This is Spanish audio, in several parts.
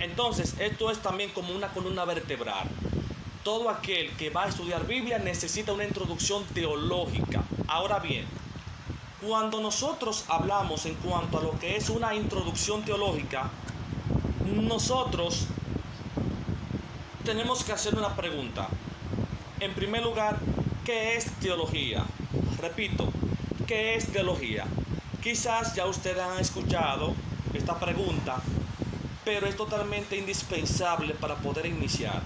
Entonces, esto es también como una columna vertebral. Todo aquel que va a estudiar Biblia necesita una introducción teológica. Ahora bien, cuando nosotros hablamos en cuanto a lo que es una introducción teológica, nosotros tenemos que hacer una pregunta. En primer lugar, ¿qué es teología? Repito, ¿qué es teología? Quizás ya ustedes han escuchado esta pregunta, pero es totalmente indispensable para poder iniciar,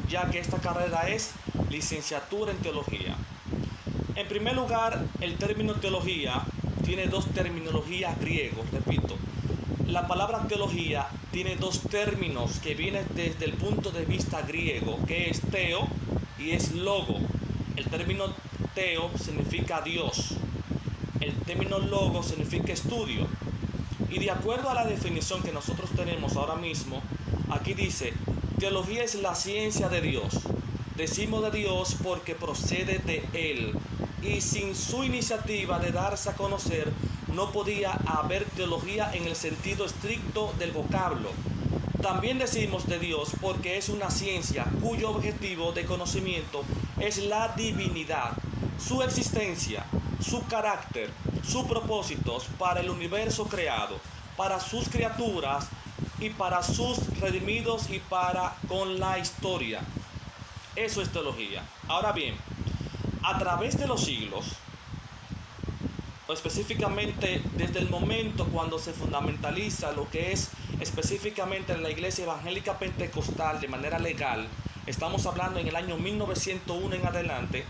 ya que esta carrera es licenciatura en teología. En primer lugar, el término teología tiene dos terminologías griegos, repito. La palabra teología tiene dos términos que vienen desde el punto de vista griego, que es teo y es logo. El término teo significa Dios. El término logo significa estudio. Y de acuerdo a la definición que nosotros tenemos ahora mismo, aquí dice, teología es la ciencia de Dios. Decimos de Dios porque procede de Él. Y sin su iniciativa de darse a conocer, no podía haber teología en el sentido estricto del vocablo. También decimos de Dios porque es una ciencia cuyo objetivo de conocimiento es la divinidad, su existencia, su carácter, sus propósitos para el universo creado, para sus criaturas y para sus redimidos y para con la historia. Eso es teología. Ahora bien, a través de los siglos, o específicamente desde el momento cuando se fundamentaliza lo que es específicamente en la Iglesia Evangélica Pentecostal de manera legal, estamos hablando en el año 1901 en adelante,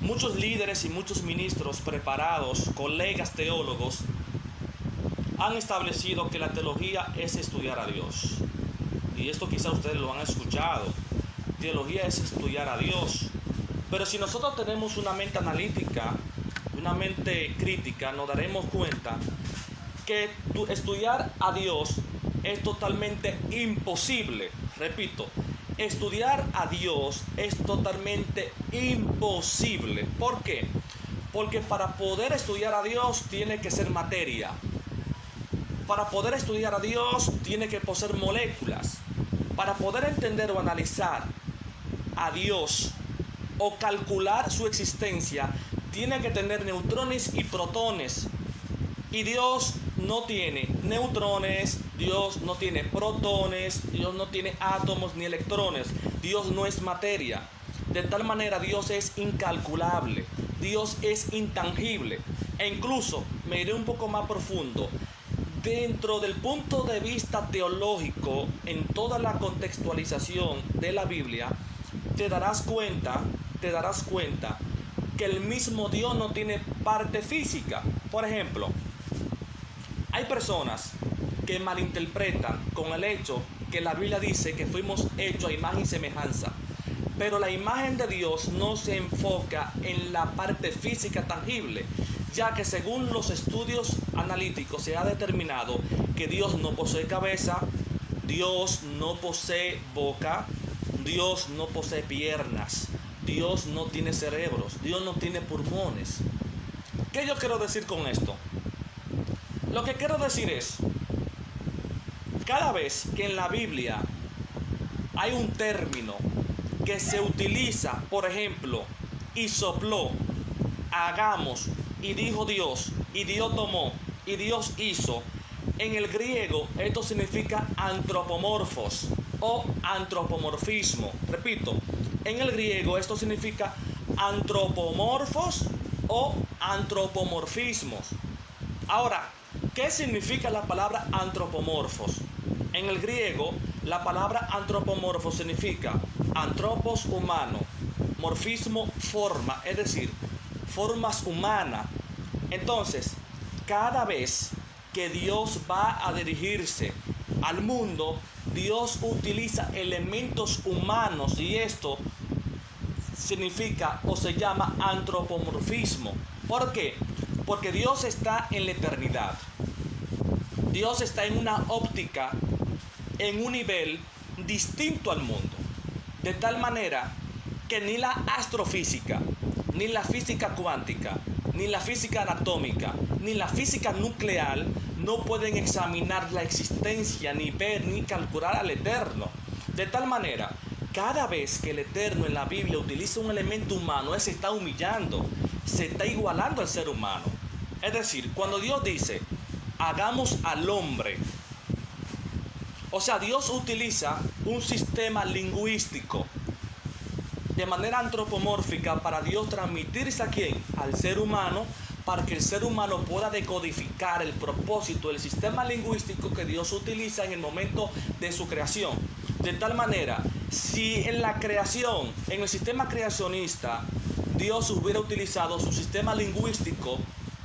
muchos líderes y muchos ministros preparados, colegas teólogos, han establecido que la teología es estudiar a Dios. Y esto quizá ustedes lo han escuchado. Teología es estudiar a Dios. Pero si nosotros tenemos una mente analítica, una mente crítica, nos daremos cuenta que estudiar a Dios es totalmente imposible. Repito, estudiar a Dios es totalmente imposible. ¿Por qué? Porque para poder estudiar a Dios tiene que ser materia. Para poder estudiar a Dios tiene que poseer moléculas. Para poder entender o analizar a Dios o calcular su existencia, tiene que tener neutrones y protones. Y Dios no tiene neutrones, Dios no tiene protones, Dios no tiene átomos ni electrones. Dios no es materia. De tal manera Dios es incalculable, Dios es intangible. E incluso me iré un poco más profundo. Dentro del punto de vista teológico, en toda la contextualización de la Biblia, te darás cuenta que el mismo Dios no tiene parte física. Por ejemplo, hay personas que malinterpretan con el hecho que la Biblia dice que fuimos hechos a imagen y semejanza. Pero la imagen de Dios no se enfoca en la parte física tangible, ya que según los estudios analíticos se ha determinado que Dios no posee cabeza, Dios no posee boca, Dios no posee piernas, Dios no tiene cerebros, Dios no tiene pulmones. ¿Qué yo quiero decir con esto? Lo que quiero decir es, cada vez que en la Biblia hay un término que se utiliza, por ejemplo, y sopló, hagamos, y dijo Dios, y Dios tomó, y Dios hizo, en el griego esto significa antropomorfos o antropomorfismo. Repito, en el griego esto significa antropomorfos o antropomorfismos. Ahora, ¿qué significa la palabra antropomorfos? En el griego, la palabra antropomorfos significa antropos humano, morfismo forma, es decir, formas humanas. Entonces, cada vez que Dios va a dirigirse al mundo, Dios utiliza elementos humanos y esto significa o se llama antropomorfismo. ¿Por qué? Porque Dios está en la eternidad. Dios está en una óptica, en un nivel distinto al mundo. De tal manera que ni la astrofísica, ni la física cuántica, ni la física anatómica, ni la física nuclear no pueden examinar la existencia, ni ver, ni calcular al Eterno. De tal manera, cada vez que el Eterno en la Biblia utiliza un elemento humano, Él se está humillando, se está igualando al ser humano. Es decir, cuando Dios dice, hagamos al hombre, o sea, Dios utiliza un sistema lingüístico de manera antropomórfica para Dios transmitirse a quién, al ser humano, para que el ser humano pueda decodificar el propósito, el sistema lingüístico que Dios utiliza en el momento de su creación. De tal manera, si en la creación, en el sistema creacionista, Dios hubiera utilizado su sistema lingüístico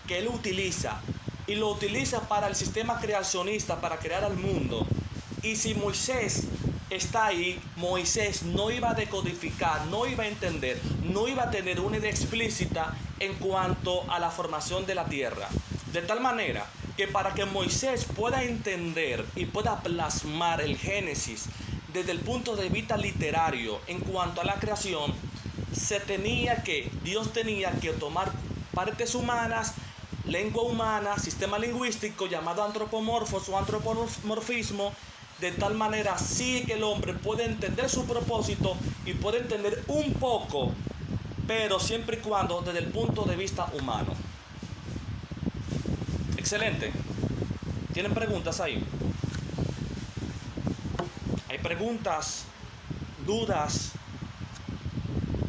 que Él utiliza y lo utiliza para el sistema creacionista, para crear al mundo, y si Moisés está ahí, Moisés no iba a decodificar, no iba a entender, no iba a tener una idea explícita en cuanto a la formación de la tierra. De tal manera que para que Moisés pueda entender y pueda plasmar el Génesis desde el punto de vista literario en cuanto a la creación, Dios tenía que tomar partes humanas, lengua humana, sistema lingüístico llamado antropomorfos o antropomorfismo, de tal manera sí que el hombre puede entender su propósito y puede entender un poco, pero siempre y cuando desde el punto de vista humano. Excelente. ¿Tienen preguntas ahí? ¿Hay preguntas? ¿Dudas?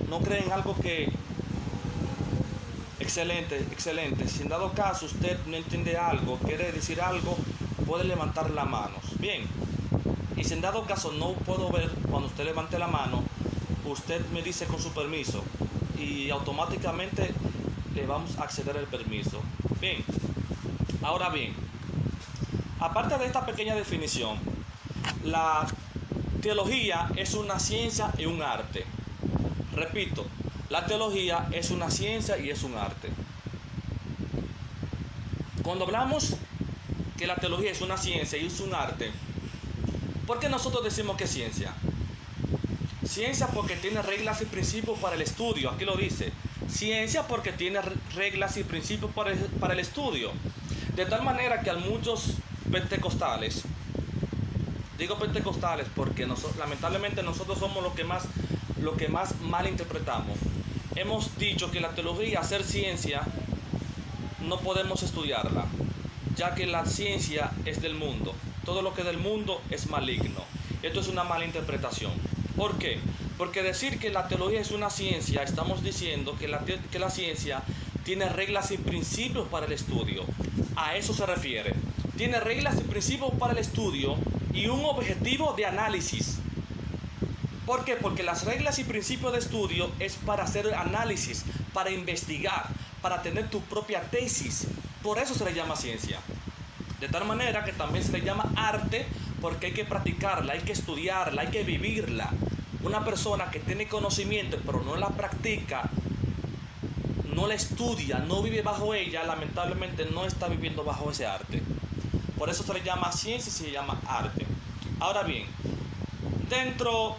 ¿No creen algo que... Excelente, excelente. Si en dado caso usted no entiende algo, quiere decir algo, puede levantar la mano. Bien. Y si en dado caso no puedo ver cuando usted levante la mano, usted me dice con su permiso y automáticamente le vamos a acceder el permiso. Bien. Ahora bien, aparte de esta pequeña definición, la teología es una ciencia y un arte. Repito, la teología es una ciencia y es un arte. Cuando hablamos que la teología es una ciencia y es un arte, ¿por qué nosotros decimos que es ciencia? Ciencia porque tiene reglas y principios para el estudio, aquí lo dice. Ciencia porque tiene reglas y principios para el estudio. De tal manera que a muchos pentecostales, digo pentecostales porque lamentablemente nosotros somos lo que más mal interpretamos. Hemos dicho que la teología, hacer ciencia, no podemos estudiarla, ya que la ciencia es del mundo. Todo lo que es del mundo es maligno. Esto es una mala interpretación. ¿Por qué? Porque decir que la teología es una ciencia, estamos diciendo que la ciencia tiene reglas y principios para el estudio. A eso se refiere. Tiene reglas y principios para el estudio y un objetivo de análisis. ¿Por qué? Porque las reglas y principios de estudio es para hacer análisis, para investigar, para tener tu propia tesis. Por eso se le llama ciencia. De tal manera que también se le llama arte porque hay que practicarla, hay que estudiarla, hay que vivirla. Una persona que tiene conocimiento pero no la practica, no la estudia, no vive bajo ella, lamentablemente no está viviendo bajo ese arte. Por eso se le llama ciencia y se le llama arte. Ahora bien, dentro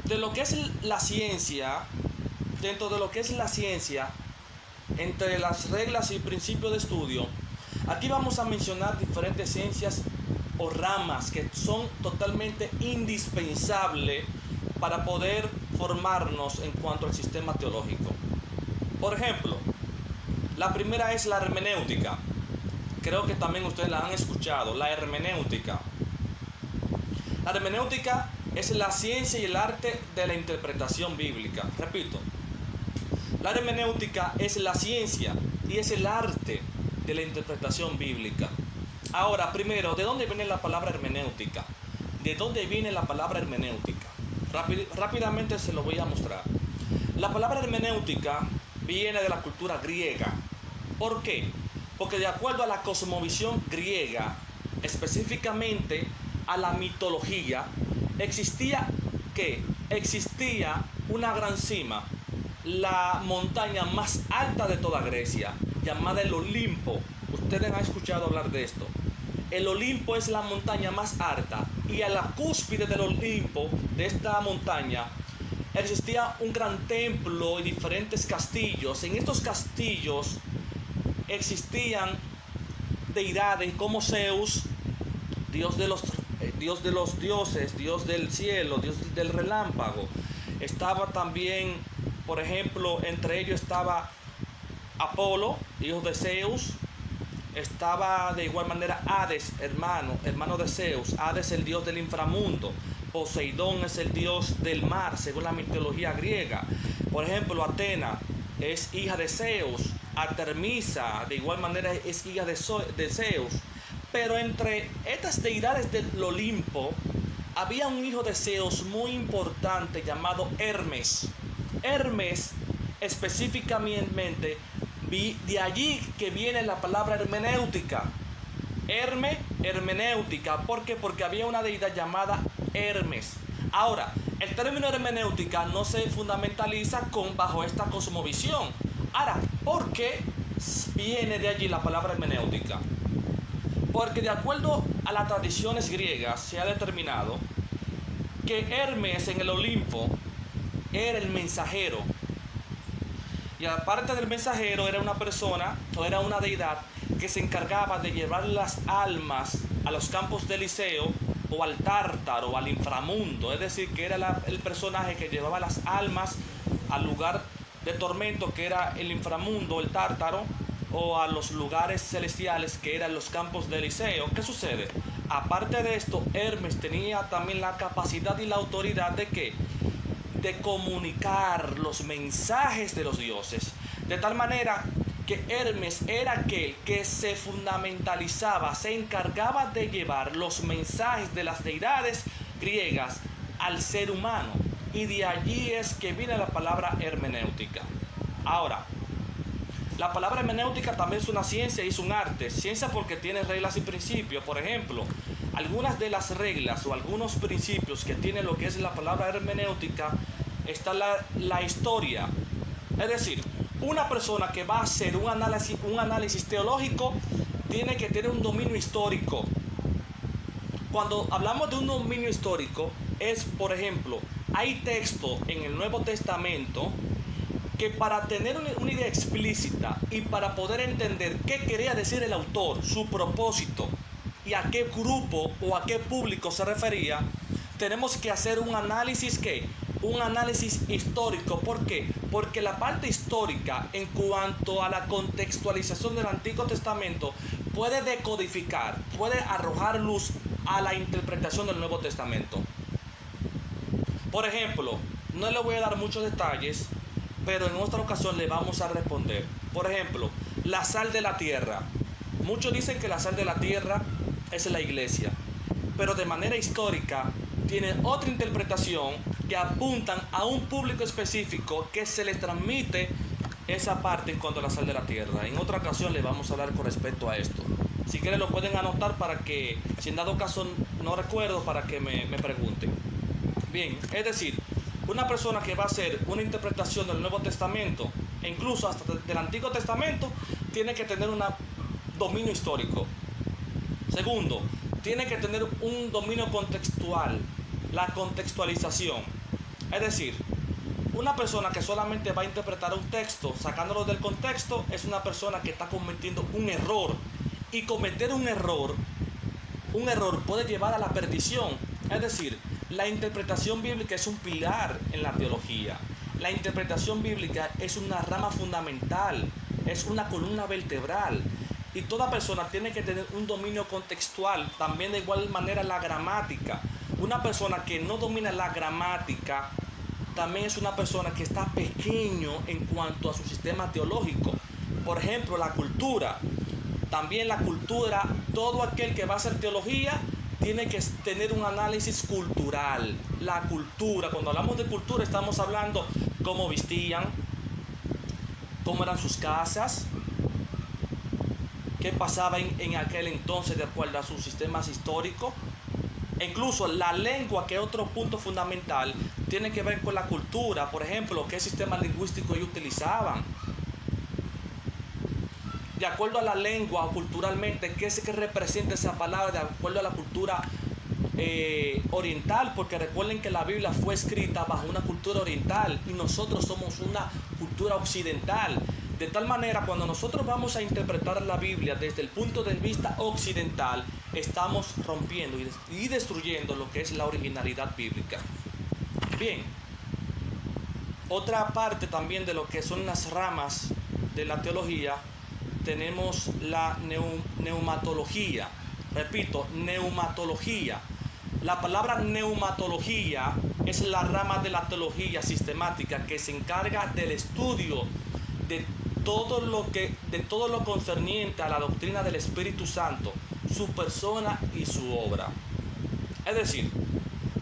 de lo que es la ciencia, entre las reglas y principios de estudio, aquí vamos a mencionar diferentes ciencias o ramas que son totalmente indispensables para poder formarnos en cuanto al sistema teológico. Por ejemplo, la primera es la hermenéutica. Creo que también ustedes la han escuchado, la hermenéutica. La hermenéutica es la ciencia y el arte de la interpretación bíblica. Repito, la hermenéutica es la ciencia y es el arte de la interpretación bíblica. Ahora, primero, ¿de dónde viene la palabra hermenéutica? ¿De dónde viene la palabra hermenéutica? Rápidamente se lo voy a mostrar. La palabra hermenéutica viene de la cultura griega. ¿Por qué? Porque de acuerdo a la cosmovisión griega, específicamente a la mitología, existía una gran cima, la montaña más alta de toda Grecia, llamada el Olimpo. Ustedes han escuchado hablar de esto. El Olimpo es la montaña más alta y a la cúspide del Olimpo, de esta montaña, existía un gran templo y diferentes castillos. En estos castillos existían deidades como Zeus, Dios de los dioses, Dios del cielo, Dios del relámpago. Estaba también, por ejemplo, entre ellos estaba Apolo, hijo de Zeus. Estaba de igual manera Hades, hermano de Zeus. Hades, el dios del inframundo. Poseidón es el dios del mar, según la mitología griega. Por ejemplo, Atena es hija de Zeus. Artemisa, de igual manera, es hija de Zeus. Pero entre estas deidades del Olimpo, había un hijo de Zeus muy importante llamado Hermes. Hermes, específicamente, de allí que viene la palabra hermenéutica. Hermenéutica. ¿Por qué? Porque había una deidad llamada Hermes. Ahora, el término hermenéutica no se fundamentaliza bajo esta cosmovisión. Ahora, ¿por qué viene de allí la palabra hermenéutica? Porque de acuerdo a las tradiciones griegas se ha determinado que Hermes en el Olimpo era el mensajero. Y aparte del mensajero, era una persona o era una deidad que se encargaba de llevar las almas a los campos de Eliseo o al Tártaro o al inframundo. Es decir, que era el personaje que llevaba las almas al lugar de tormento, que era el inframundo, el Tártaro, o a los lugares celestiales, que eran los campos de Eliseo. ¿Qué sucede? Aparte de esto, Hermes tenía también la capacidad y la autoridad de ¿qué? De comunicar los mensajes de los dioses, de tal manera que Hermes era aquel que se fundamentalizaba, se encargaba de llevar los mensajes de las deidades griegas al ser humano, y de allí es que viene la palabra hermenéutica. Ahora, la palabra hermenéutica también es una ciencia y es un arte. Ciencia porque tiene reglas y principios. Por ejemplo, algunas de las reglas o algunos principios que tiene lo que es la palabra hermenéutica está la historia. Es decir, una persona que va a hacer un análisis teológico tiene que tener un dominio histórico. Cuando hablamos de un dominio histórico es, por ejemplo, hay textos en el Nuevo Testamento que para tener una idea explícita y para poder entender qué quería decir el autor, su propósito y a qué grupo o a qué público se refería, tenemos que hacer un análisis un análisis histórico. ¿Por qué? Porque la parte histórica en cuanto a la contextualización del Antiguo Testamento puede decodificar, puede arrojar luz a la interpretación del Nuevo Testamento. Por ejemplo, no le voy a dar muchos detalles, pero en otra ocasión le vamos a responder. Por ejemplo, la sal de la tierra. Muchos dicen que la sal de la tierra es la iglesia, pero de manera histórica tienen otra interpretación que apuntan a un público específico que se les transmite esa parte en cuanto a la sal de la tierra. En otra ocasión le vamos a hablar con respecto a esto. Si quieren lo pueden anotar para que, si en dado caso no recuerdo, para que me pregunten. Bien, es decir, una persona que va a hacer una interpretación del Nuevo Testamento, e incluso hasta del Antiguo Testamento, tiene que tener un dominio histórico. Segundo, tiene que tener un dominio contextual, la contextualización. Es decir, una persona que solamente va a interpretar un texto sacándolo del contexto es una persona que está cometiendo un error. Y cometer un error puede llevar a la perdición. Es decir, la interpretación bíblica es un pilar en la teología. La interpretación bíblica es una rama fundamental, es una columna vertebral. Y toda persona tiene que tener un dominio contextual, también de igual manera la gramática. Una persona que no domina la gramática también es una persona que está pequeño en cuanto a su sistema teológico. Por ejemplo, la cultura. También la cultura, todo aquel que va a hacer teología tiene que tener un análisis cultural. La cultura, cuando hablamos de cultura estamos hablando cómo vestían, cómo eran sus casas, qué pasaba en aquel entonces de acuerdo a sus sistemas históricos. E incluso la lengua, que es otro punto fundamental, tiene que ver con la cultura. Por ejemplo, qué sistema lingüístico ellos utilizaban. De acuerdo a la lengua o culturalmente, qué es que representa esa palabra de acuerdo a la cultura oriental, porque recuerden que la Biblia fue escrita bajo una cultura oriental y nosotros somos una cultura occidental. De tal manera, cuando nosotros vamos a interpretar la Biblia desde el punto de vista occidental, estamos rompiendo y destruyendo lo que es la originalidad bíblica. Bien, otra parte también de lo que son las ramas de la teología, tenemos la neumatología. Repito, neumatología. La palabra neumatología es la rama de la teología sistemática que se encarga del estudio de todo lo concerniente a la doctrina del Espíritu Santo, su persona y su obra. Es decir,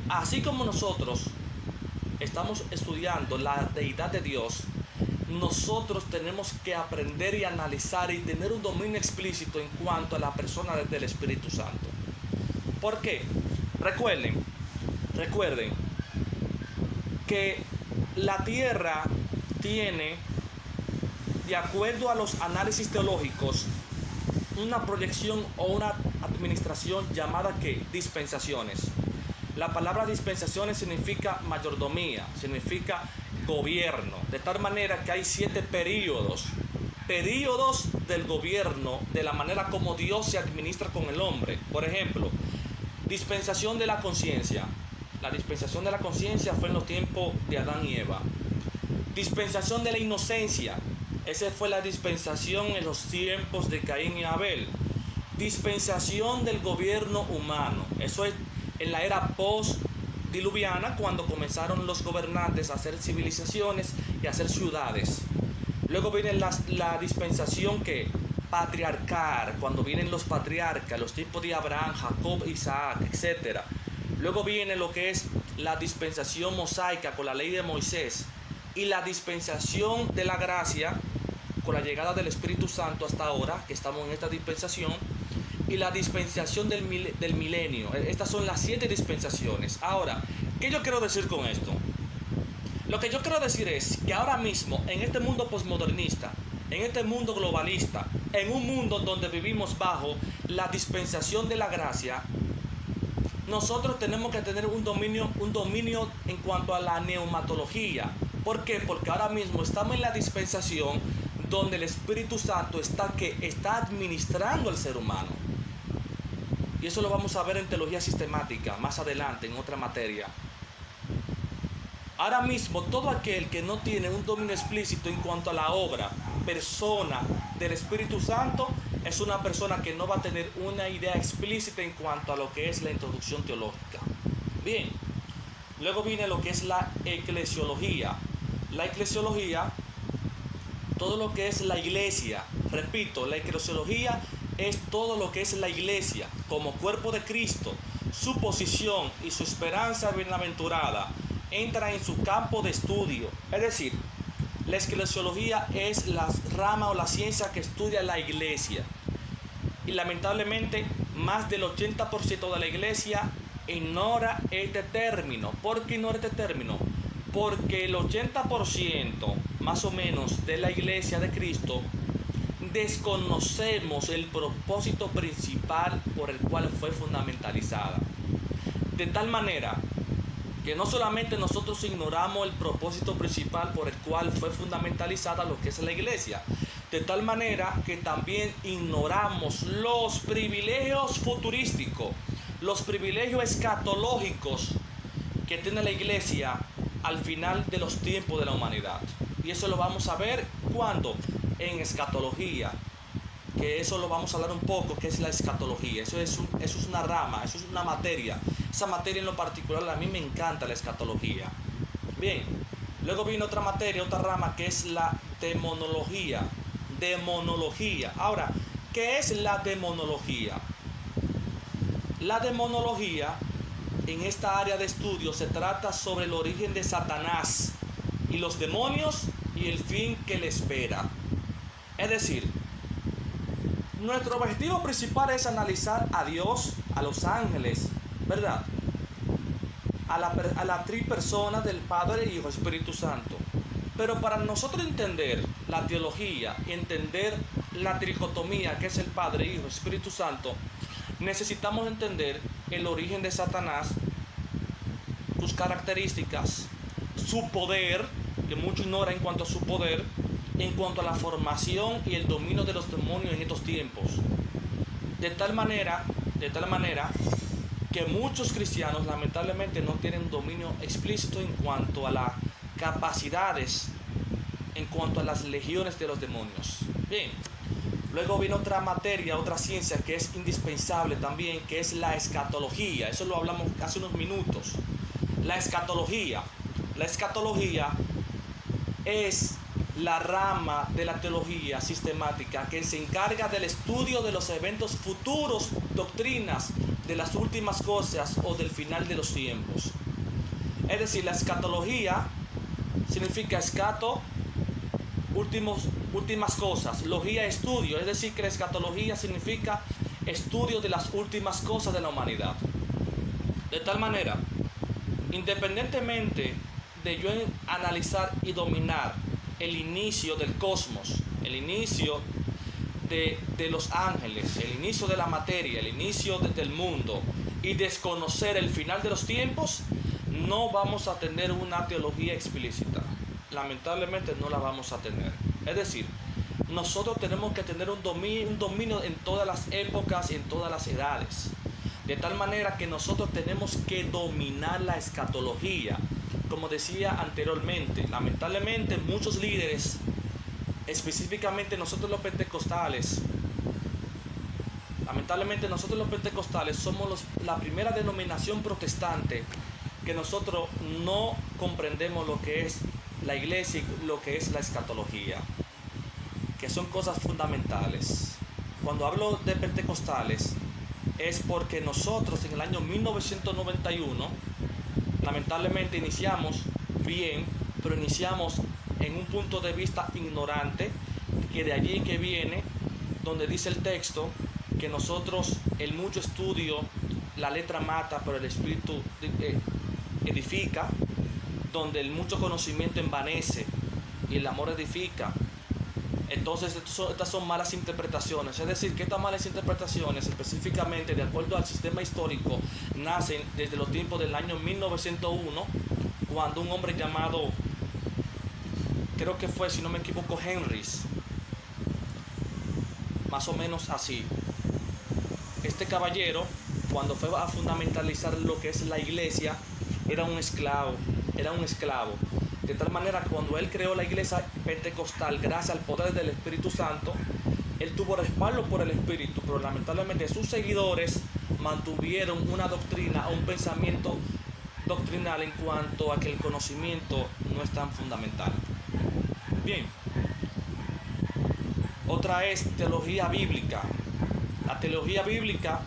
así como nosotros estamos estudiando la deidad de Dios, nosotros tenemos que aprender y analizar y tener un dominio explícito en cuanto a la persona del Espíritu Santo. ¿Por qué? Recuerden que la tierra tiene, de acuerdo a los análisis teológicos, una proyección o una administración llamada ¿qué? Dispensaciones. La palabra dispensaciones significa mayordomía, significa gobierno, de tal manera que hay 7 períodos del gobierno, de la manera como Dios se administra con el hombre. Por ejemplo, dispensación de la conciencia. La dispensación de la conciencia fue en los tiempos de Adán y Eva. Dispensación de la inocencia. Esa fue la dispensación en los tiempos de Caín y Abel. Dispensación del gobierno humano. Eso es en la era post-diluviana, cuando comenzaron los gobernantes a hacer civilizaciones y a hacer ciudades. Luego viene la dispensación que patriarcal, cuando vienen los patriarcas, los tipos de Abraham, Jacob, Isaac, etc. Luego viene lo que es la dispensación mosaica con la ley de Moisés y la dispensación de la gracia con la llegada del Espíritu Santo hasta ahora, que estamos en esta dispensación, y la dispensación del milenio. Estas son las 7 dispensaciones. Ahora, ¿qué yo quiero decir con esto? Lo que yo quiero decir es que ahora mismo, en este mundo posmodernista, en este mundo globalista, en un mundo donde vivimos bajo la dispensación de la gracia, nosotros tenemos que tener un dominio en cuanto a la neumatología. ¿Por qué? Porque ahora mismo estamos en la dispensación donde el Espíritu Santo está administrando al ser humano. Y eso lo vamos a ver en teología sistemática más adelante, en otra materia. Ahora mismo, todo aquel que no tiene un dominio explícito en cuanto a la obra, persona del Espíritu Santo, es una persona que no va a tener una idea explícita en cuanto a lo que es la introducción teológica. Bien, luego viene lo que es la eclesiología. La eclesiología, todo lo que es la iglesia. Repito, la eclesiología es todo lo que es la iglesia como cuerpo de Cristo, su posición y su esperanza bienaventurada entra en su campo de estudio. Es decir, la eclesiología es la rama o la ciencia que estudia la iglesia. Y lamentablemente, más del 80% de la iglesia ignora este término. ¿Por qué ignora este término? Porque el 80% más o menos de la iglesia de Cristo desconocemos el propósito principal por el cual fue fundamentalizada. De tal manera que no solamente nosotros ignoramos el propósito principal por el cual fue fundamentalizada lo que es la iglesia, de tal manera que también ignoramos los privilegios futurísticos, los privilegios escatológicos que tiene la iglesia al final de los tiempos de la humanidad. Y eso lo vamos a ver cuando en escatología, que eso lo vamos a hablar un poco, que es la escatología. Eso es una rama, eso es una materia. Esa materia en lo particular a mí me encanta, la escatología. Bien, luego viene otra materia, otra rama, que es la demonología. Ahora, ¿qué es la demonología? La demonología, en esta área de estudio, se trata sobre el origen de Satanás y los demonios y el fin que le espera. Es decir, nuestro objetivo principal es analizar a Dios, a los ángeles, ¿verdad? A la tripersona del Padre, Hijo, Espíritu Santo. Pero para nosotros entender la teología y entender la tricotomía, que es el Padre, Hijo, Espíritu Santo, necesitamos entender el origen de Satanás, sus características, su poder, que mucho ignora en cuanto a su poder, en cuanto a la formación y el dominio de los demonios en estos tiempos. De tal manera que muchos cristianos lamentablemente no tienen dominio explícito en cuanto a las capacidades, en cuanto a las legiones de los demonios. Bien, luego viene otra materia, otra ciencia que es indispensable también, que es la escatología. Eso lo hablamos hace unos minutos. La escatología es la rama de la teología sistemática que se encarga del estudio de los eventos futuros, doctrinas de las últimas cosas o del final de los tiempos. Es decir, la escatología significa escato, últimas cosas, logía, estudio. Es decir, que la escatología significa estudio de las últimas cosas de la humanidad. De tal manera, independientemente de yo analizar y dominar el inicio del cosmos, el inicio de los ángeles, el inicio de la materia, el inicio del mundo, y desconocer el final de los tiempos, no vamos a tener una teología explícita. Lamentablemente no la vamos a tener. Es decir, nosotros tenemos que tener un dominio en todas las épocas y en todas las edades. De tal manera que nosotros tenemos que dominar la escatología. Como decía anteriormente, lamentablemente muchos líderes, específicamente nosotros los pentecostales, somos la primera denominación protestante que nosotros no comprendemos lo que es la iglesia y lo que es la escatología, que son cosas fundamentales. Cuando hablo de pentecostales es porque nosotros en el año 1991 lamentablemente iniciamos bien, pero iniciamos en un punto de vista ignorante, que de allí que viene, donde dice el texto, que nosotros, el mucho estudio, la letra mata, pero el espíritu edifica, donde el mucho conocimiento envanece y el amor edifica. Entonces estas son malas interpretaciones. Es decir, que estas malas interpretaciones, específicamente de acuerdo al sistema histórico, nacen desde los tiempos del año 1901, cuando un hombre llamado, creo que fue, si no me equivoco, Henrys, más o menos así. Este caballero, cuando fue a fundamentalizar lo que es la iglesia, era un esclavo. De tal manera que cuando él creó la iglesia pentecostal, gracias al poder del Espíritu Santo, él tuvo respaldo por el Espíritu, pero lamentablemente sus seguidores mantuvieron una doctrina o un pensamiento doctrinal en cuanto a que el conocimiento no es tan fundamental. Bien, otra es teología bíblica. La teología bíblica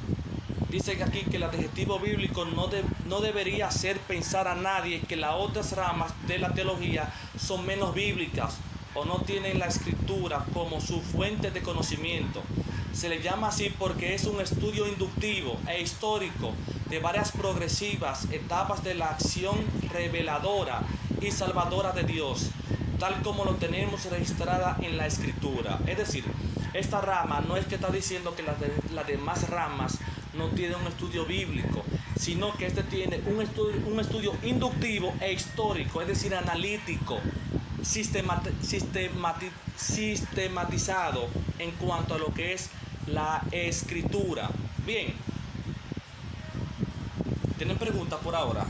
dice aquí que el adjetivo bíblico no debería hacer pensar a nadie que las otras ramas de la teología son menos bíblicas o no tienen la escritura como su fuente de conocimiento. Se le llama así porque es un estudio inductivo e histórico de varias progresivas etapas de la acción reveladora y salvadora de Dios, tal como lo tenemos registrada en la escritura. Es decir, esta rama no es que está diciendo que las demás ramas no tiene un estudio bíblico, sino que este tiene un estudio inductivo e histórico, es decir, analítico, sistematizado en cuanto a lo que es la escritura. Bien, ¿tienen preguntas por ahora?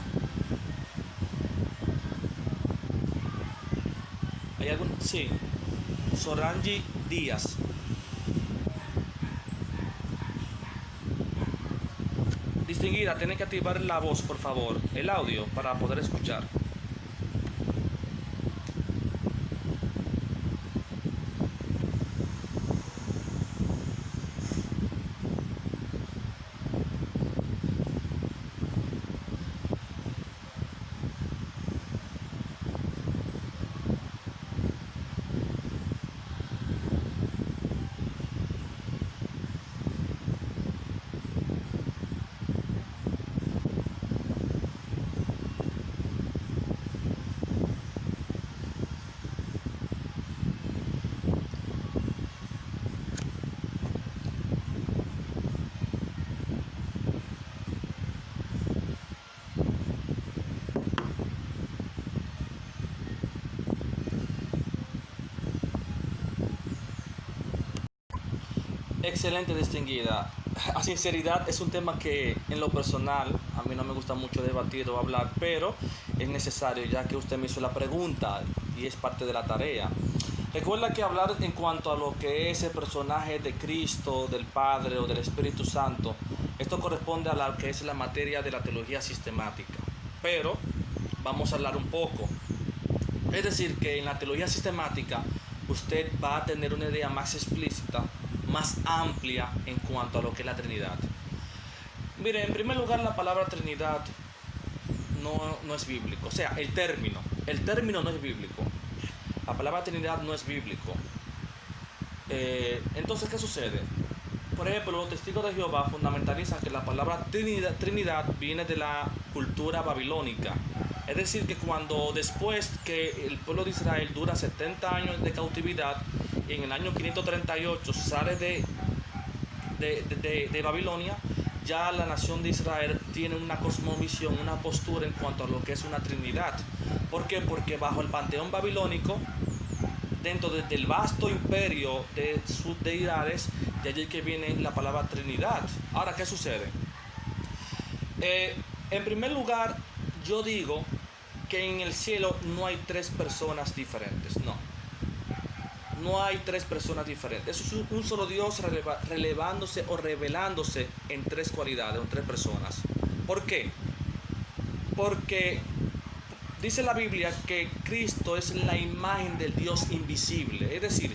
¿Hay algún? Sí. Sorangi Díaz. Distinguida, tienen que activar la voz, por favor, el audio, para poder escuchar. Excelente, distinguida. A sinceridad es un tema que en lo personal a mí no me gusta mucho debatir o hablar, pero es necesario ya que usted me hizo la pregunta y es parte de la tarea. Recuerda que hablar en cuanto a lo que es el personaje de Cristo, del Padre o del Espíritu Santo, esto corresponde a lo que es la materia de la teología sistemática. Pero vamos a hablar un poco. Es decir, que en la teología sistemática usted va a tener una idea más explícita, más amplia en cuanto a lo que es la Trinidad. Mire, en primer lugar, la palabra Trinidad no es bíblico. O sea, el término no es bíblico. La palabra Trinidad no es bíblico. Entonces, ¿qué sucede? Por ejemplo, los testigos de Jehová fundamentalizan que la palabra Trinidad viene de la cultura babilónica. Es decir, que cuando después que el pueblo de Israel dura 70 años de cautividad, y en el año 538 sale de Babilonia, ya la nación de Israel tiene una cosmovisión, una postura en cuanto a lo que es una Trinidad. ¿Por qué? Porque bajo el panteón babilónico, dentro del vasto imperio de sus deidades, de allí que viene la palabra Trinidad. Ahora, ¿qué sucede? En primer lugar, yo digo que en el cielo no hay tres personas diferentes, no hay tres personas diferentes. Es un solo Dios relevándose o revelándose en tres cualidades, en tres personas. ¿Por qué? Porque dice la Biblia que Cristo es la imagen del Dios invisible. Es decir,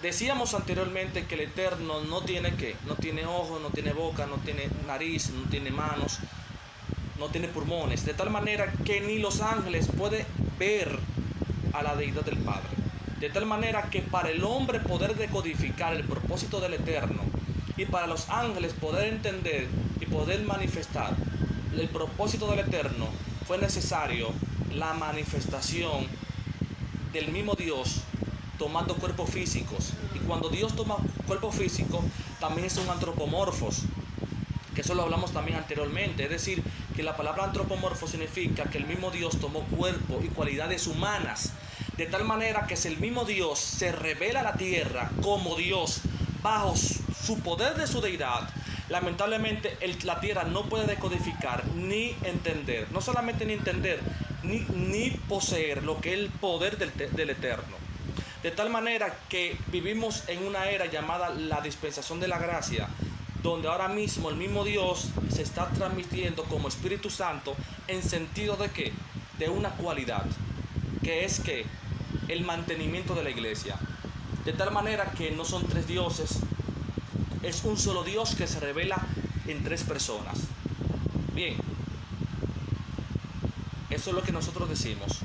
decíamos anteriormente que el Eterno no tiene ¿qué? No tiene ojos, no tiene boca, no tiene nariz, no tiene manos, no tiene pulmones. De tal manera que ni los ángeles pueden ver a la deidad del Padre. De tal manera que para el hombre poder decodificar el propósito del Eterno y para los ángeles poder entender y poder manifestar el propósito del Eterno, fue necesario la manifestación del mismo Dios tomando cuerpos físicos. Y cuando Dios toma cuerpo físico, también es un antropomorfos, que eso lo hablamos también anteriormente. Es decir, que la palabra antropomorfo significa que el mismo Dios tomó cuerpo y cualidades humanas, de tal manera que si el mismo Dios se revela a la tierra como Dios bajo su poder de su deidad, lamentablemente la tierra no puede decodificar ni entender, no solamente ni entender, ni poseer lo que es el poder del Eterno. De tal manera que vivimos en una era llamada la dispensación de la gracia, donde ahora mismo el mismo Dios se está transmitiendo como Espíritu Santo en sentido de ¿qué? De una cualidad, que es que el mantenimiento de la iglesia. De tal manera que no son tres dioses, es un solo Dios que se revela en tres personas. Bien, eso es lo que nosotros decimos.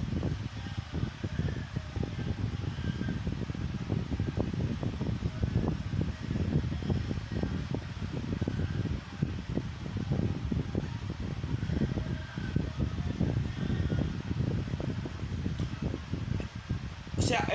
O sea,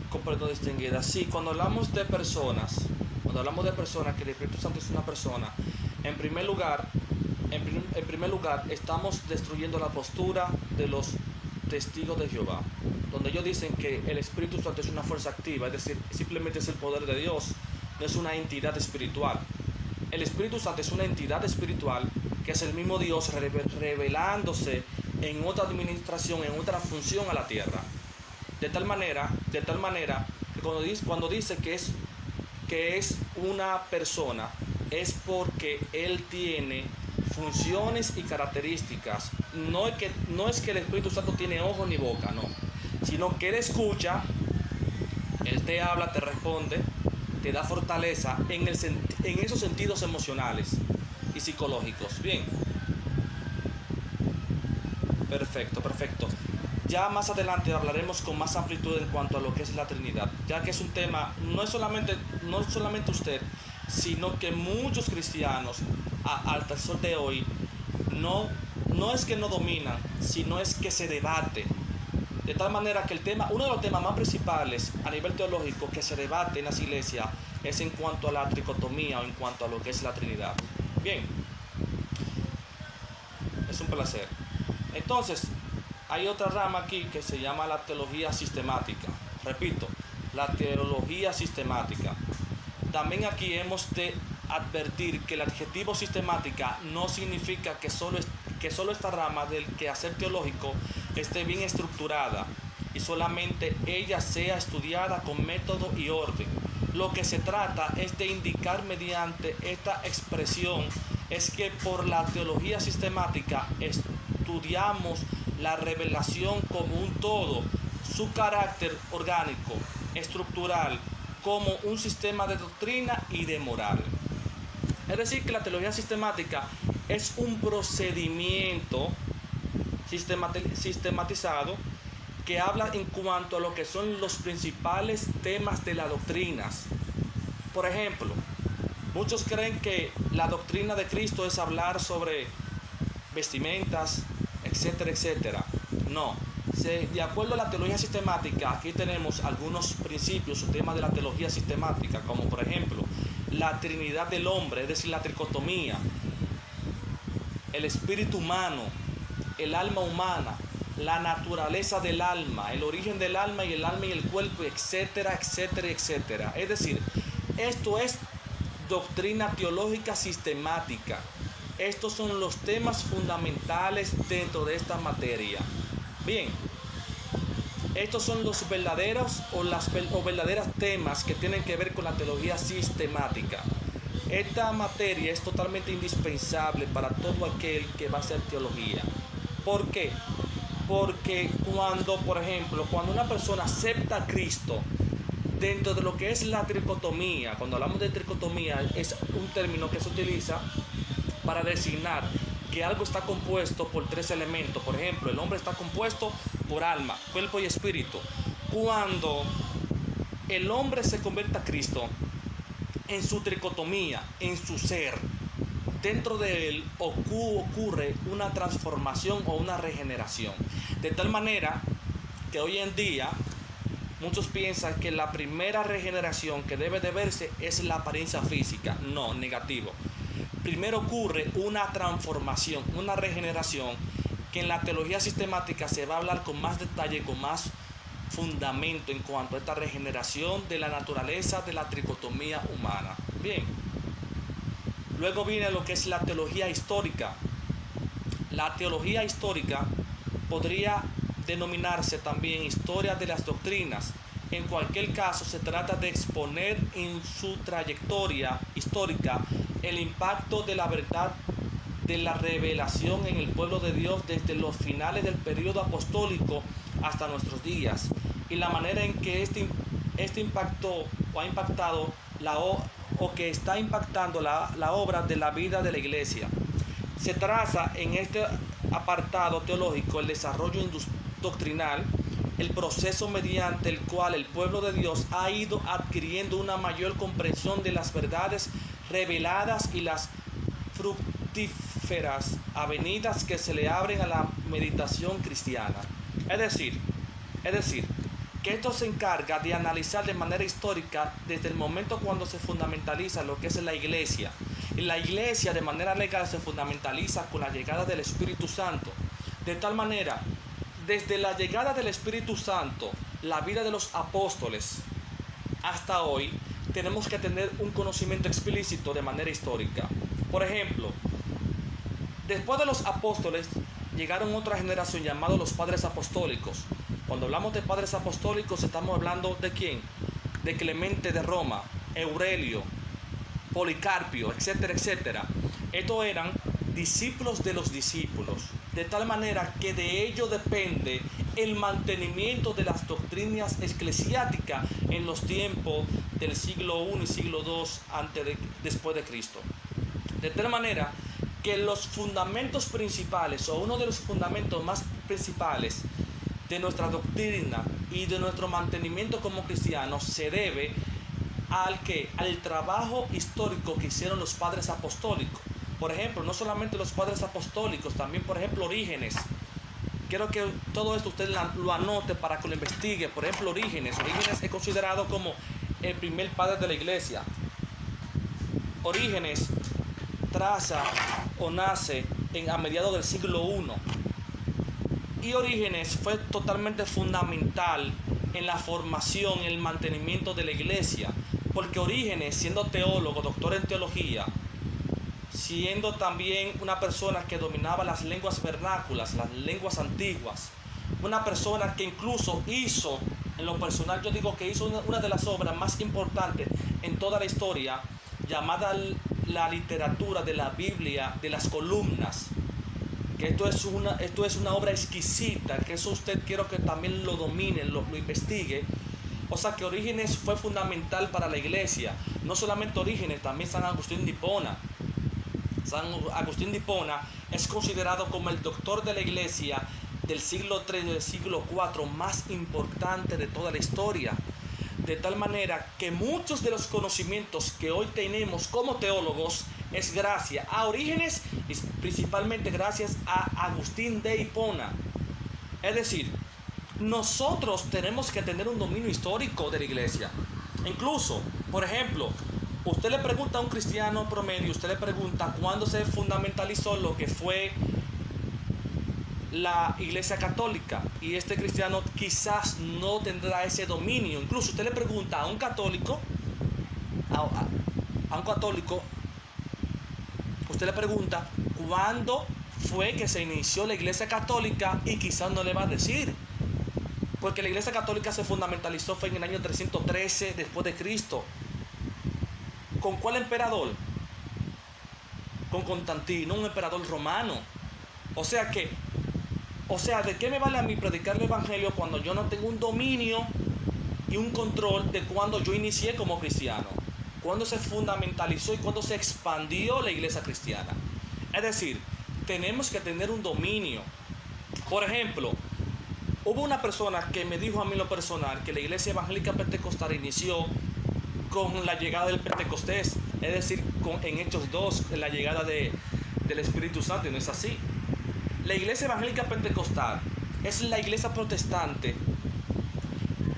comprendo, distinguida. Sí, cuando hablamos de personas, que el Espíritu Santo es una persona, en primer lugar, en primer lugar, estamos destruyendo la postura de los testigos de Jehová, donde ellos dicen que el Espíritu Santo es una fuerza activa, es decir, simplemente es el poder de Dios, no es una entidad espiritual. El Espíritu Santo es una entidad espiritual que es el mismo Dios revelándose en otra administración, en otra función a la tierra. De tal manera que cuando dice que es una persona, es porque Él tiene funciones y características. No es que el Espíritu Santo tiene ojos ni boca, no, sino que Él escucha Él te habla, te responde, te da fortaleza en esos sentidos emocionales y psicológicos. Bien, perfecto, perfecto. Ya más adelante hablaremos con más amplitud en cuanto a lo que es la Trinidad, ya que es un tema, no es solamente usted, sino que muchos cristianos hasta el sol de hoy no, no es que no dominan, sino es que se debate. De tal manera que uno de los temas más principales a nivel teológico que se debate en las iglesias es en cuanto a la tricotomía o en cuanto a lo que es la Trinidad. Bien, es un placer. Entonces, hay otra rama aquí que se llama la teología sistemática. Repito, la teología sistemática. También aquí hemos de advertir que el adjetivo sistemática no significa que solo esta rama del quehacer teológico esté bien estructurada y solamente ella sea estudiada con método y orden. Lo que se trata es de indicar mediante esta expresión es que por la teología sistemática estudiamos la revelación como un todo, su carácter orgánico, estructural, como un sistema de doctrina y de moral. Es decir, que la teología sistemática es un procedimiento sistematizado que habla en cuanto a lo que son los principales temas de las doctrinas. Por ejemplo, muchos creen que la doctrina de Cristo es hablar sobre vestimentas, etcétera, etcétera. No. De acuerdo a la teología sistemática, aquí tenemos algunos principios o temas de la teología sistemática, como por ejemplo, la Trinidad del hombre, es decir, la tricotomía, el espíritu humano, el alma humana, la naturaleza del alma, el origen del alma y el cuerpo, etcétera, etcétera, etcétera. Es decir, esto es doctrina teológica sistemática. Estos son los temas fundamentales dentro de esta materia. Bien, estos son los verdaderos verdaderos temas que tienen que ver con la teología sistemática. Esta materia es totalmente indispensable para todo aquel que va a hacer teología. ¿Por qué? Porque por ejemplo, cuando una persona acepta a Cristo dentro de lo que es la tricotomía, cuando hablamos de tricotomía, es un término que se utiliza para designar que algo está compuesto por tres elementos. Por ejemplo, el hombre está compuesto por alma, cuerpo y espíritu. Cuando el hombre se convierte a Cristo, en su tricotomía, en su ser, dentro de él ocurre una transformación o una regeneración. De tal manera que hoy en día muchos piensan que la primera regeneración que debe de verse es la apariencia física. No, negativo. Primero ocurre una transformación, una regeneración, que en la teología sistemática se va a hablar con más detalle, con más fundamento en cuanto a esta regeneración de la naturaleza de la tricotomía humana. Bien, luego viene lo que es la teología histórica. La teología histórica podría denominarse también historia de las doctrinas. En cualquier caso, se trata de exponer en su trayectoria histórica el impacto de la verdad de la revelación en el pueblo de Dios desde los finales del periodo apostólico hasta nuestros días, y la manera en que este impactó o ha impactado o que está impactando la obra de la vida de la iglesia. Se traza en este apartado teológico el desarrollo doctrinal, el proceso mediante el cual el pueblo de Dios ha ido adquiriendo una mayor comprensión de las verdades reveladas y las fructíferas avenidas que se le abren a la meditación cristiana. Es decir, que esto se encarga de analizar de manera histórica desde el momento cuando se fundamentaliza lo que es la iglesia. Y la iglesia de manera legal se fundamentaliza con la llegada del Espíritu Santo. De tal manera, desde la llegada del Espíritu Santo, la vida de los apóstoles, hasta hoy, tenemos que tener un conocimiento explícito de manera histórica. Por ejemplo, después de los apóstoles, llegaron otra generación llamados los padres apostólicos. Cuando hablamos de padres apostólicos, estamos hablando ¿de quién? De Clemente de Roma, Aurelio, Policarpio, etcétera, etcétera. Estos eran discípulos de los discípulos. de tal manera que de ello depende el mantenimiento de las doctrinas eclesiásticas en los tiempos del siglo I y siglo II después de Cristo. De tal manera que los fundamentos principales, o uno de los fundamentos más principales de nuestra doctrina y de nuestro mantenimiento como cristianos, se debe al trabajo histórico que hicieron los padres apostólicos. Por ejemplo, no solamente los padres apostólicos, también por ejemplo Orígenes. Quiero que todo esto usted lo anote para que lo investigue. Por ejemplo, Orígenes es considerado como el primer padre de la iglesia. Orígenes traza o nace a mediados del siglo I. Y Orígenes fue totalmente fundamental en la formación y el mantenimiento de la iglesia. Porque Orígenes, siendo teólogo, doctor en teología, siendo también una persona que dominaba las lenguas vernáculas, las lenguas antiguas, una persona que incluso hizo, en lo personal yo digo que hizo una de las obras más importantes en toda la historia, llamada la literatura de la Biblia de las columnas, que esto es una obra exquisita, que eso usted quiero que también lo domine, lo investigue. O sea que Orígenes fue fundamental para la iglesia. No solamente Orígenes, también San Agustín de Hipona. San Agustín de Hipona es considerado como el doctor de la iglesia del siglo III y del siglo IV más importante de toda la historia. De tal manera que muchos de los conocimientos que hoy tenemos como teólogos es gracias a Orígenes y principalmente gracias a Agustín de Hipona. Es decir, nosotros tenemos que tener un dominio histórico de la iglesia. Incluso, por ejemplo, usted le pregunta a un cristiano promedio, usted le pregunta cuándo se fundamentalizó lo que fue la iglesia católica, y este cristiano quizás no tendrá ese dominio. Incluso usted le pregunta a un católico, usted le pregunta cuándo fue que se inició la iglesia católica y quizás no le va a decir, porque la iglesia católica se fundamentalizó fue en el año 313 después de Cristo. ¿Con cuál emperador? Con Constantino, un emperador romano. O sea, ¿de qué me vale a mí predicar el evangelio cuando yo no tengo un dominio y un control de cuando yo inicié como cristiano? Cuando se fundamentalizó y cuando se expandió la iglesia cristiana. Es decir, tenemos que tener un dominio. Por ejemplo, hubo una persona que me dijo a mí lo personal que la iglesia evangélica pentecostal inició con la llegada del Pentecostés, es decir, en Hechos 2, la llegada del Espíritu Santo, y no es así. La iglesia evangélica pentecostal es la iglesia protestante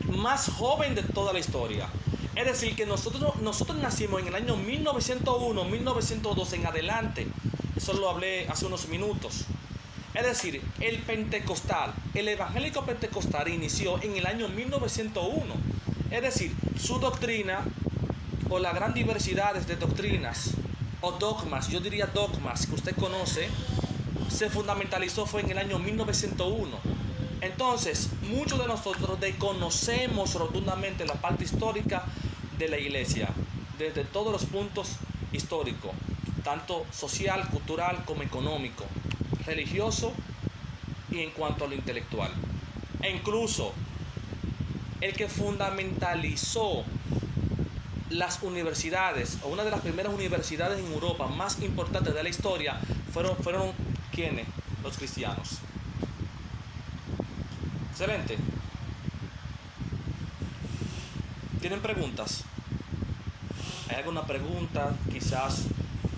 más joven de toda la historia. Es decir, que nosotros nacimos en el año 1901, 1902 en adelante. Eso lo hablé hace unos minutos. Es decir, el evangélico pentecostal inició en el año 1901. Es decir, su doctrina, o la gran diversidad de doctrinas, o dogmas, yo diría dogmas, que usted conoce, se fundamentalizó fue en el año 1901. Entonces, muchos de nosotros desconocemos rotundamente la parte histórica de la iglesia, desde todos los puntos históricos, tanto social, cultural como económico, religioso y en cuanto a lo intelectual. E incluso el que fundamentalizó las universidades, o una de las primeras universidades en Europa más importantes de la historia, fueron ¿quiénes? Los cristianos. Excelente. ¿Tienen preguntas? ¿Hay alguna pregunta? Quizás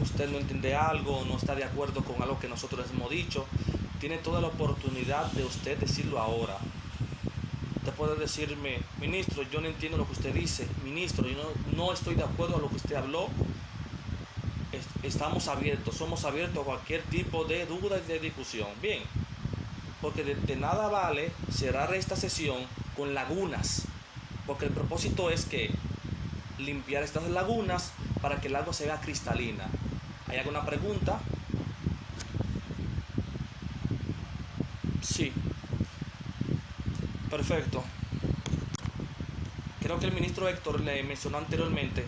usted no entiende algo, no está de acuerdo con algo que nosotros hemos dicho. Tiene toda la oportunidad de usted decirlo ahora. Usted puede decirme: ministro, yo no entiendo lo que usted dice. Ministro, yo no estoy de acuerdo a lo que usted habló. Estamos abiertos, somos abiertos a cualquier tipo de duda y de discusión. Bien, porque de nada vale cerrar esta sesión con lagunas, porque el propósito es que limpiar estas lagunas para que el agua se vea cristalina. ¿Hay alguna pregunta? Sí. Perfecto. Creo que el ministro Héctor le mencionó anteriormente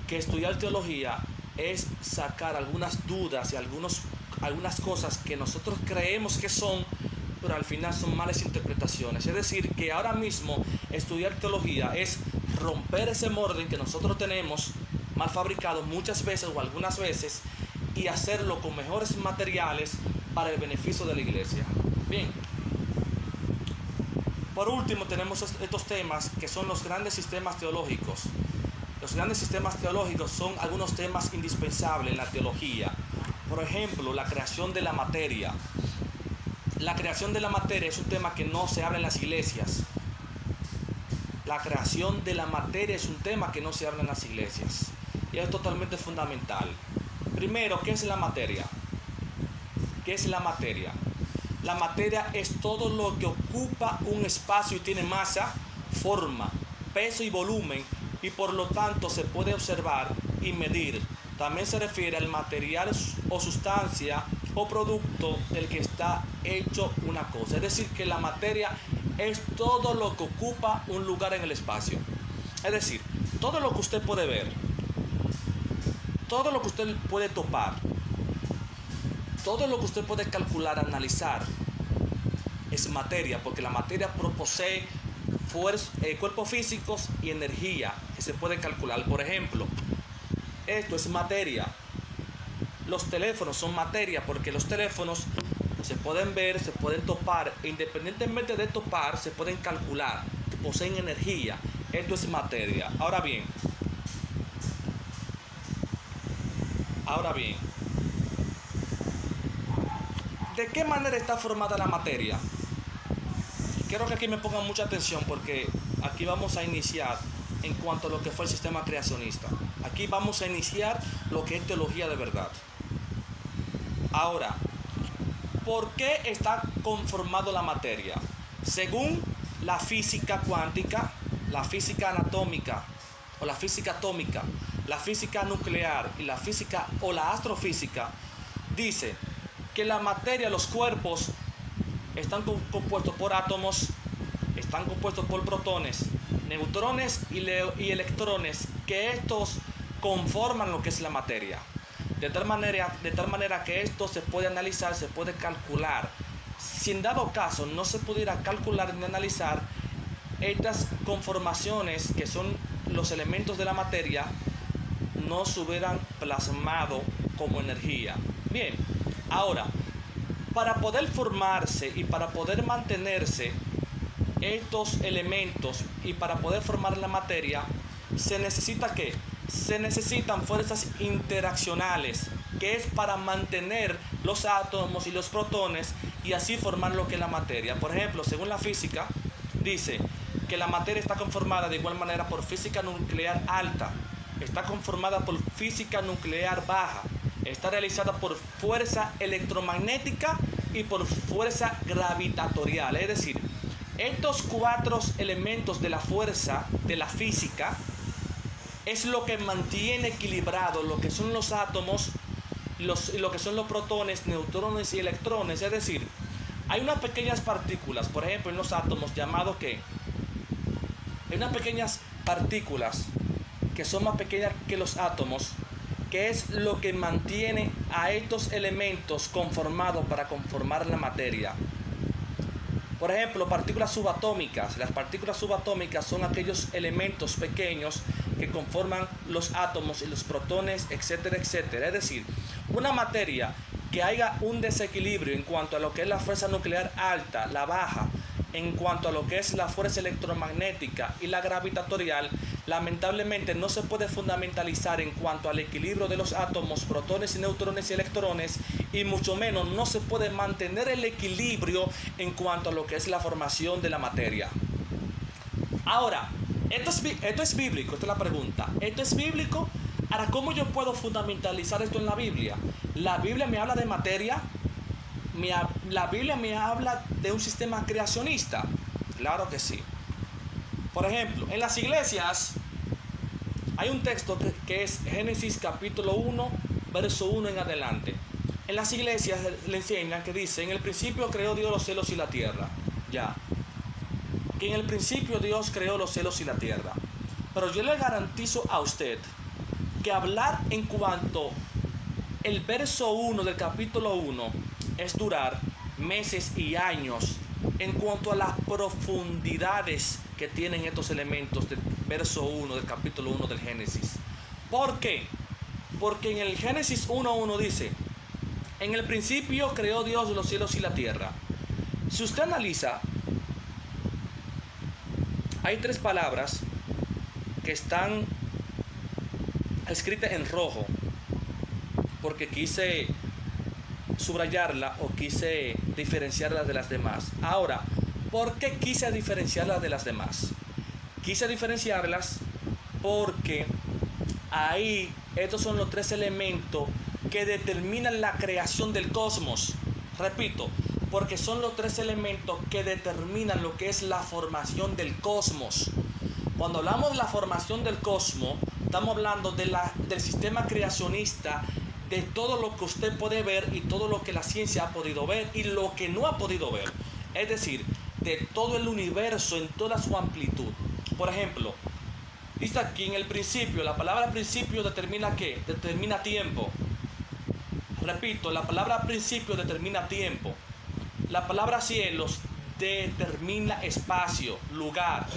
que estudiar teología es sacar algunas dudas y algunos algunas cosas que nosotros creemos que son, pero al final son malas interpretaciones. Es decir, que ahora mismo estudiar teología es romper ese molde que nosotros tenemos mal fabricado muchas veces o algunas veces y hacerlo con mejores materiales para el beneficio de la iglesia. Bien. Por último, tenemos estos temas que son los grandes sistemas teológicos. Los grandes sistemas teológicos son algunos temas indispensables en la teología. Por ejemplo, la creación de la materia. La creación de la materia es un tema que no se habla en las iglesias. La creación de la materia es un tema que no se habla en las iglesias. Y es totalmente fundamental. Primero, ¿qué es la materia? ¿Qué es la materia? La materia es todo lo que ocupa un espacio y tiene masa, forma, peso y volumen, y por lo tanto se puede observar y medir. También se refiere al material o sustancia o producto del que está hecho una cosa. Es decir, que la materia es todo lo que ocupa un lugar en el espacio. Es decir, todo lo que usted puede ver, todo lo que usted puede topar, todo lo que usted puede calcular, analizar, es materia, porque la materia posee cuerpos físicos y energía que se puede calcular. Por ejemplo, esto es materia. Los teléfonos son materia porque los teléfonos se pueden ver, se pueden topar, e independientemente de topar, se pueden calcular, poseen energía. Esto es materia. Ahora bien, ¿de qué manera está formada la materia? Quiero que aquí me pongan mucha atención porque aquí vamos a iniciar en cuanto a lo que fue el sistema creacionista. Aquí vamos a iniciar lo que es teología de verdad. Ahora, ¿por qué está conformado la materia? Según la física cuántica, la física anatómica o la física atómica, la física nuclear y la física o la astrofísica, dice que la materia, los cuerpos, están compuestos por átomos, están compuestos por protones, neutrones y electrones, que estos conforman lo que es la materia. De tal manera que esto se puede analizar, se puede calcular. Si en dado caso no se pudiera calcular ni analizar, estas conformaciones, que son los elementos de la materia, no se hubieran plasmado como energía. Bien, ahora, para poder formarse y para poder mantenerse estos elementos y para poder formar la materia, se necesita ¿qué? Se necesitan fuerzas interaccionales, que es para mantener los átomos y los protones y así formar lo que es la materia. Por ejemplo, según la física, dice que la materia está conformada de igual manera por física nuclear alta, está conformada por física nuclear baja, está realizada por fuerza electromagnética y por fuerza gravitatorial. Es decir, estos cuatro elementos de la fuerza de la física es lo que mantiene equilibrado lo que son los átomos, lo que son los protones, neutrones y electrones. Es decir, hay unas pequeñas partículas, por ejemplo en los átomos, llamado ¿qué? Hay unas pequeñas partículas que son más pequeñas que los átomos, que es lo que mantiene a estos elementos conformados para conformar la materia. Por ejemplo, partículas subatómicas. Las partículas subatómicas son aquellos elementos pequeños que conforman los átomos y los protones, etcétera, etcétera. Es decir, una materia que haya un desequilibrio en cuanto a lo que es la fuerza nuclear alta, la baja, en cuanto a lo que es la fuerza electromagnética y la gravitatorial, lamentablemente no se puede fundamentalizar en cuanto al equilibrio de los átomos, protones y neutrones y electrones, y mucho menos no se puede mantener el equilibrio en cuanto a lo que es la formación de la materia. Ahora, esto es bíblico, esta es la pregunta. ¿Esto es bíblico? Ahora, ¿cómo yo puedo fundamentalizar esto en la Biblia? ¿La Biblia me habla de materia? ¿La Biblia me habla de un sistema creacionista? Claro que sí. Por ejemplo, en las iglesias hay un texto que es Génesis capítulo 1, verso 1 en adelante. En las iglesias le enseñan que dice: en el principio creó Dios los cielos y la tierra. Ya. Que en el principio Dios creó los cielos y la tierra. Pero yo le garantizo a usted que hablar en cuanto el verso 1 del capítulo 1 es durar meses y años en cuanto a las profundidades que tienen estos elementos del verso 1 del capítulo 1 del Génesis. ¿Por qué? Porque en el Génesis 1:1 dice: en el principio creó Dios los cielos y la tierra. Si usted analiza, hay tres palabras que están escritas en rojo, porque quise subrayarla o quise diferenciarla de las demás. Ahora, ¿por qué quise diferenciarlas de las demás? Quise diferenciarlas porque ahí estos son los tres elementos que determinan la creación del cosmos. Repito, porque son los tres elementos que determinan lo que es la formación del cosmos. Cuando hablamos de la formación del cosmos, estamos hablando del sistema creacionista, de todo lo que usted puede ver y todo lo que la ciencia ha podido ver y lo que no ha podido ver. Es decir, de todo el universo en toda su amplitud. Por ejemplo, dice aquí en el principio, la palabra principio determina ¿qué? Determina tiempo. Repito, la palabra principio determina tiempo. La palabra cielos determina espacio, lugar,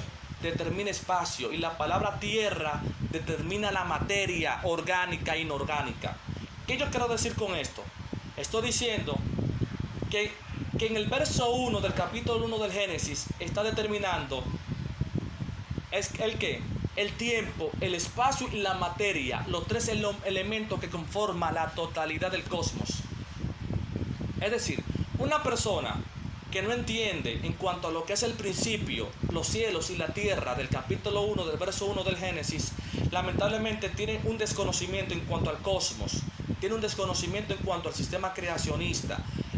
determina espacio. Y la palabra tierra determina la materia orgánica e inorgánica. ¿Qué yo quiero decir con esto? Estoy diciendo que en el verso 1 del capítulo 1 del Génesis está determinando es el ¿qué? El tiempo, el espacio y la materia, los tres elementos que conforman la totalidad del cosmos. Es decir, una persona que no entiende en cuanto a lo que es el principio, los cielos y la tierra del capítulo 1 del verso 1 del Génesis, lamentablemente tiene un desconocimiento en cuanto al cosmos, tiene un desconocimiento en cuanto al sistema creacionista.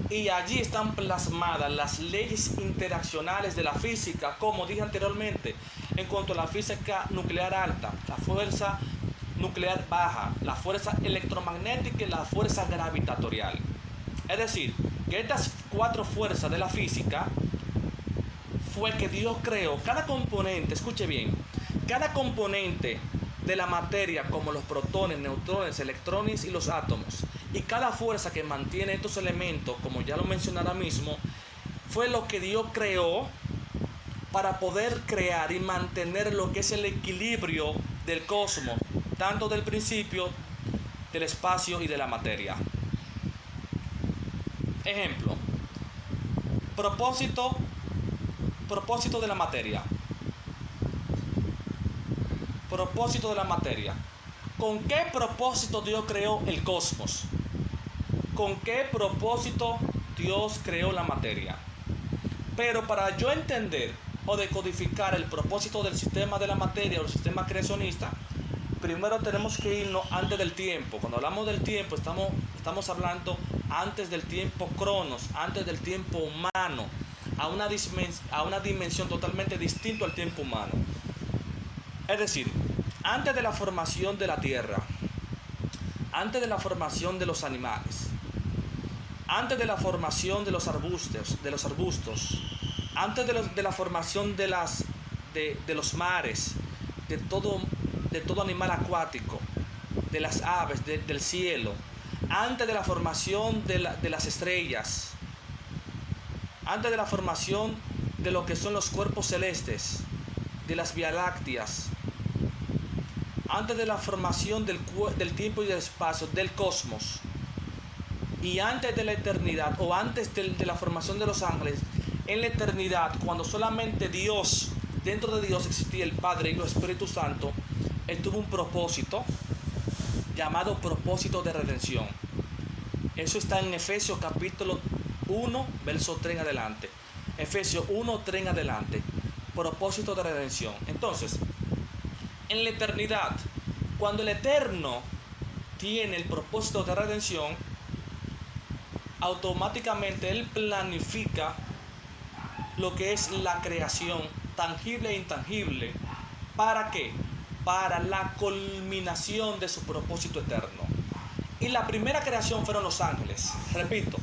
Y allí están plasmadas las leyes interaccionales de la física, como dije anteriormente, en cuanto a la física nuclear alta, la fuerza nuclear baja, la fuerza electromagnética y la fuerza gravitatorial. Es decir, que estas cuatro fuerzas de la física fue que Dios creó cada componente, escuche bien, cada componente de la materia, como los protones, neutrones, electrones y los átomos, y cada fuerza que mantiene estos elementos, como ya lo mencioné ahora mismo, fue lo que Dios creó para poder crear y mantener lo que es el equilibrio del cosmos, tanto del principio, del espacio y de la materia. Ejemplo, propósito de la materia. Propósito de la materia. ¿Con qué propósito Dios creó el cosmos? ¿Con qué propósito Dios creó la materia? Pero para yo entender o decodificar el propósito del sistema de la materia o el sistema creacionista, primero tenemos que irnos antes del tiempo. Cuando hablamos del tiempo, estamos hablando antes del tiempo cronos, antes del tiempo humano, a una dimensión totalmente distinta al tiempo humano. Es decir, antes de la formación de la tierra, antes de la formación de los animales, antes de la formación de los arbustos, antes de la formación de los mares, de todo animal acuático, de las aves, del cielo, antes de la formación de las estrellas, antes de la formación de lo que son los cuerpos celestes, de las Vías Lácteas, antes de la formación del tiempo y del espacio, del cosmos, y antes de la eternidad, o antes de la formación de los ángeles, en la eternidad, cuando solamente Dios, dentro de Dios existía el Padre y el Espíritu Santo, Él tuvo un propósito llamado propósito de redención. Eso está en Efesios capítulo 1, verso 3 en adelante. Efesios 1, 3 en adelante. Propósito de redención. Entonces, en la eternidad, cuando el Eterno tiene el propósito de redención, automáticamente Él planifica lo que es la creación tangible e intangible. ¿Para qué? Para la culminación de su propósito eterno. Y la primera creación fueron los ángeles. Repito,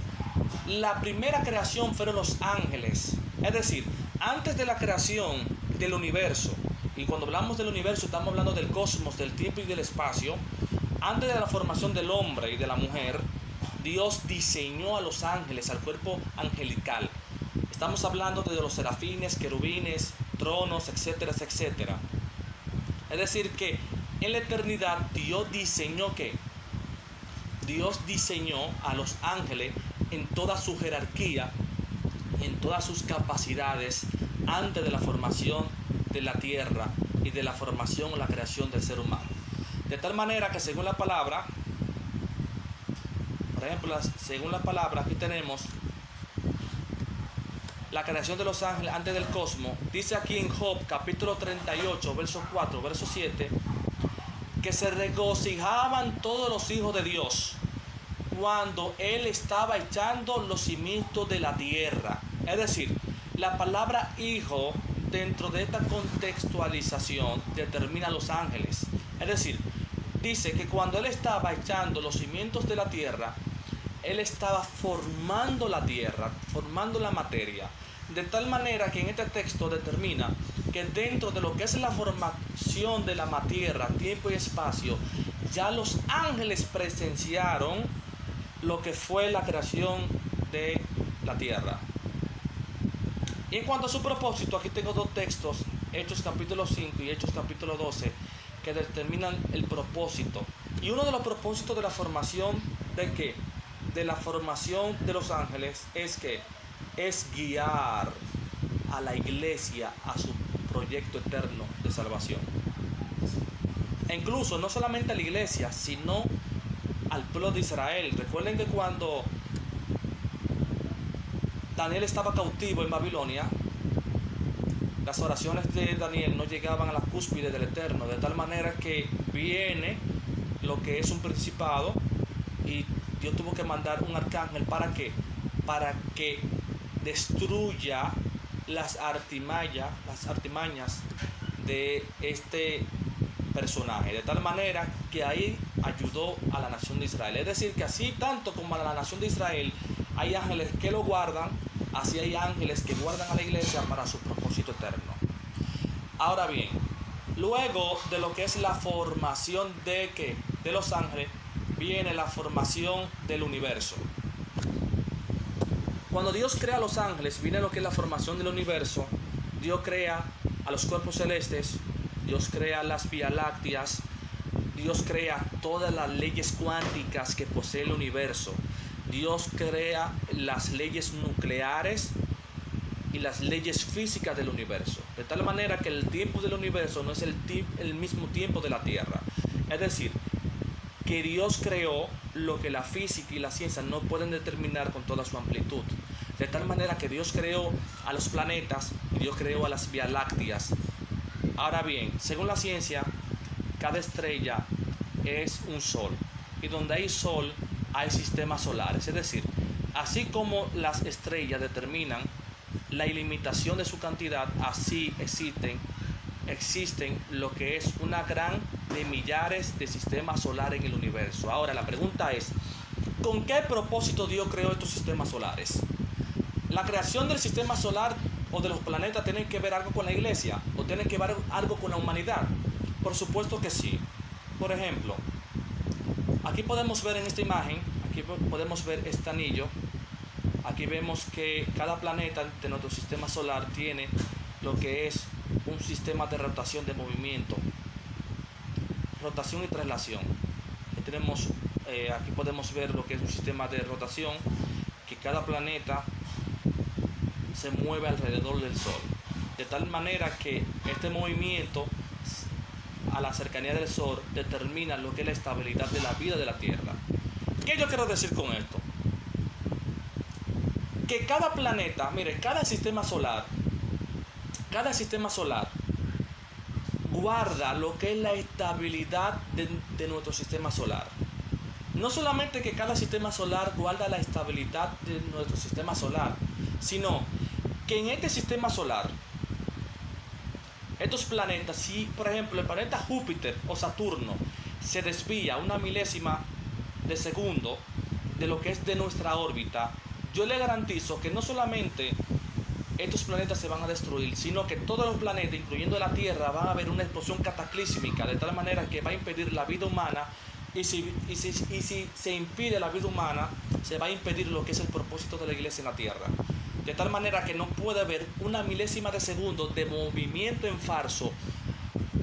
la primera creación fueron los ángeles. Es decir, antes de la creación del universo, y cuando hablamos del universo estamos hablando del cosmos, del tiempo y del espacio, Antes de la formación del hombre y de la mujer, Dios diseñó a los ángeles, al cuerpo angelical. Estamos hablando de los serafines, querubines, tronos, etcétera, etcétera. Es decir que en la eternidad Dios diseñó ¿qué? Dios diseñó a los ángeles en toda su jerarquía, en todas sus capacidades, antes de la formación de la tierra y de la formación o la creación del ser humano. De tal manera que según la palabra, por ejemplo, según la palabra, aquí tenemos la creación de los ángeles antes del cosmos. Dice aquí en Job, capítulo 38, verso 4, verso 7, que se regocijaban todos los hijos de Dios cuando Él estaba echando los cimientos de la tierra. Es decir, la palabra hijo dentro de esta contextualización determina a los ángeles. Es decir, dice que cuando Él estaba echando los cimientos de la tierra, Él estaba formando la tierra, formando la materia. De tal manera que en este texto determina que dentro de lo que es la formación de la tierra, tiempo y espacio, ya los ángeles presenciaron lo que fue la creación de la tierra. Y en cuanto a su propósito, aquí tengo dos textos, Hechos capítulo 5 y Hechos capítulo 12, que determinan el propósito. Y uno de los propósitos de la formación de ¿qué? De la formación de los ángeles es que es guiar a la iglesia a su proyecto eterno de salvación. E incluso no solamente a la iglesia, sino al pueblo de Israel. Recuerden que cuando Daniel estaba cautivo en Babilonia, las oraciones de Daniel no llegaban a la cúspide del Eterno, de tal manera que viene lo que es un principado y Dios tuvo que mandar un arcángel ¿para qué? Para que destruya las artimañas de este personaje, de tal manera que ahí ayudó a la nación de Israel. Es decir, que así tanto como a la nación de Israel hay ángeles que lo guardan, así hay ángeles que guardan a la iglesia para su propósito eterno. Ahora bien, luego de lo que es la formación de ¿qué? De los ángeles, viene la formación del universo. Cuando Dios crea a los ángeles, viene lo que es la formación del universo. Dios crea a los cuerpos celestes, Dios crea las vías lácteas, Dios crea todas las leyes cuánticas que posee el universo. Dios crea las leyes nucleares y las leyes físicas del universo. De tal manera que el tiempo del universo no es el mismo tiempo de la Tierra. Es decir, que Dios creó lo que la física y la ciencia no pueden determinar con toda su amplitud. De tal manera que Dios creó a los planetas y Dios creó a las vías lácteas. Ahora bien, según la ciencia, cada estrella es un sol. Y donde hay sol, hay sistemas solares. Es decir, así como las estrellas determinan la ilimitación de su cantidad, así existen lo que es una gran de millares de sistemas solares en el universo. Ahora la pregunta es, ¿con qué propósito Dios creó estos sistemas solares? ¿La creación del sistema solar o de los planetas tiene que ver algo con la iglesia? ¿O tiene que ver algo con la humanidad? Por supuesto que sí. Por ejemplo, aquí podemos ver en esta imagen, aquí podemos ver este anillo. Aquí vemos que cada planeta de nuestro sistema solar tiene lo que es un sistema de rotación de movimiento, rotación y traslación. Aquí podemos ver lo que es un sistema de rotación, que cada planeta se mueve alrededor del Sol, de tal manera que este movimiento a la cercanía del Sol determina lo que es la estabilidad de la vida de la Tierra. ¿Qué yo quiero decir con esto? Que cada planeta, mire, cada sistema solar guarda lo que es la estabilidad de nuestro sistema solar. No solamente que cada sistema solar guarda la estabilidad de nuestro sistema solar, sino que en este sistema solar, estos planetas, si por ejemplo el planeta Júpiter o Saturno se desvía una milésima de segundo de lo que es de nuestra órbita, yo le garantizo que no solamente estos planetas se van a destruir, sino que todos los planetas, incluyendo la Tierra, van a haber una explosión cataclísmica, de tal manera que va a impedir la vida humana Y si se impide la vida humana, se va a impedir lo que es el propósito de la iglesia en la tierra. De tal manera que no puede haber una milésima de segundo de movimiento en falso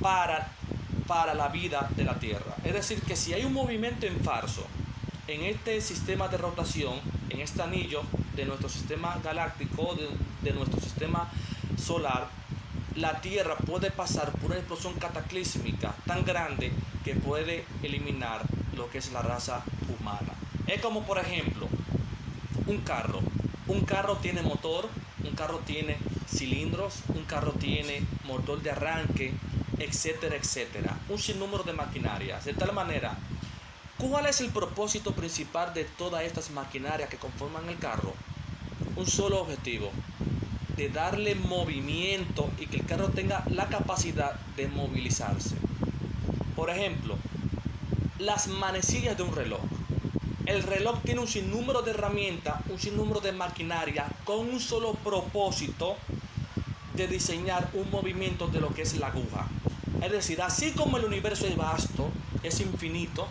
para la vida de la tierra. Es decir, que si hay un movimiento en falso en este sistema de rotación, en este anillo de nuestro sistema galáctico, de nuestro sistema solar, la Tierra puede pasar por una explosión cataclísmica tan grande que puede eliminar lo que es la raza humana. Es como, por ejemplo, un carro. Un carro tiene motor, un carro tiene cilindros, un carro tiene motor de arranque, etcétera, etcétera. Un sinnúmero de maquinarias. De tal manera, ¿cuál es el propósito principal de todas estas maquinarias que conforman el carro? Un solo objetivo: de darle movimiento y que el carro tenga la capacidad de movilizarse. Por ejemplo, las manecillas de un reloj. El reloj tiene un sinnúmero de herramientas, un sinnúmero de maquinaria con un solo propósito: de diseñar un movimiento de lo que es la aguja. Es decir, así como el universo es vasto, es infinito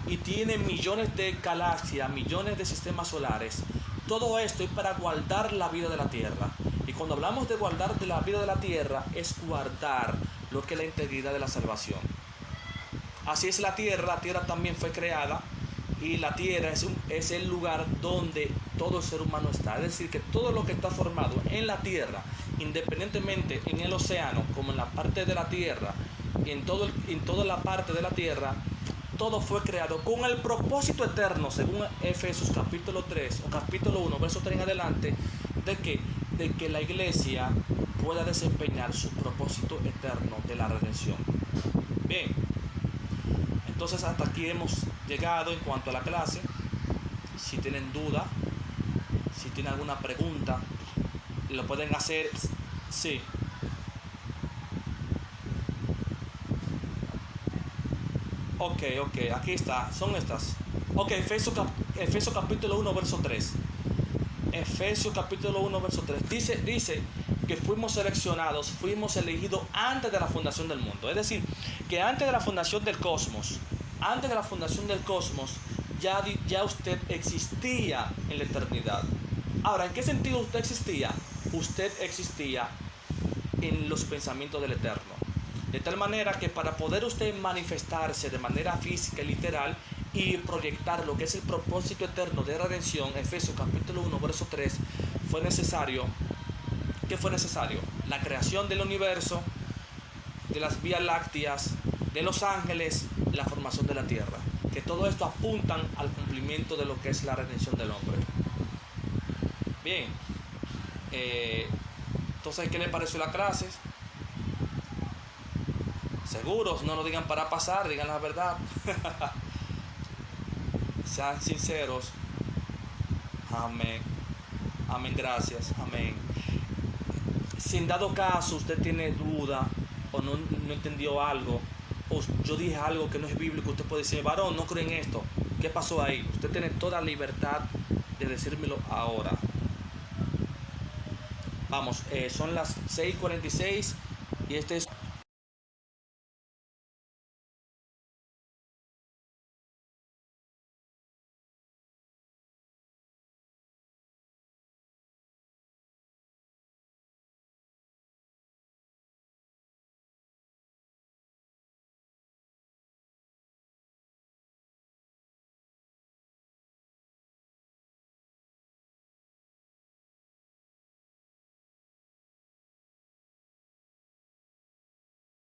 y tiene millones de galaxias, millones de sistemas solares, todo esto es para guardar la vida de la Tierra. Y cuando hablamos de guardar de la vida de la Tierra, es guardar lo que es la integridad de la salvación. Así es la Tierra también fue creada, y la Tierra es el lugar donde todo el ser humano está. Es decir, que todo lo que está formado en la Tierra, independientemente en el océano como en la parte de la Tierra, y en toda la parte de la Tierra, todo fue creado con el propósito eterno, según Efesios capítulo 3 o capítulo 1, verso 3 en adelante, de que la iglesia pueda desempeñar su propósito eterno de la redención. Bien, entonces hasta aquí hemos llegado en cuanto a la clase. Si tienen duda, si tienen alguna pregunta, lo pueden hacer. Sí. Ok, aquí está, son estas. Ok, Efesios capítulo 1, verso 3. Efesios capítulo 1, verso 3. Dice que fuimos seleccionados, fuimos elegidos antes de la fundación del mundo. Es decir, que antes de la fundación del cosmos, ya usted existía en la eternidad. Ahora, ¿en qué sentido usted existía? Usted existía en los pensamientos del Eterno. De tal manera que para poder usted manifestarse de manera física y literal y proyectar lo que es el propósito eterno de redención, Efesios capítulo 1, verso 3, fue necesario. ¿Qué fue necesario? La creación del universo, de las vías lácteas, de los ángeles, la formación de la tierra. Que todo esto apuntan al cumplimiento de lo que es la redención del hombre. Bien, entonces, ¿qué les pareció la clase? Seguros, no lo digan para pasar, digan la verdad. Sean sinceros. Amén. Amén, gracias. Amén. Si en dado caso usted tiene duda o no entendió algo, o yo dije algo que no es bíblico, usted puede decir: varón, no creo en esto. ¿Qué pasó ahí? Usted tiene toda libertad de decírmelo ahora. Vamos, son las 6:46 y este es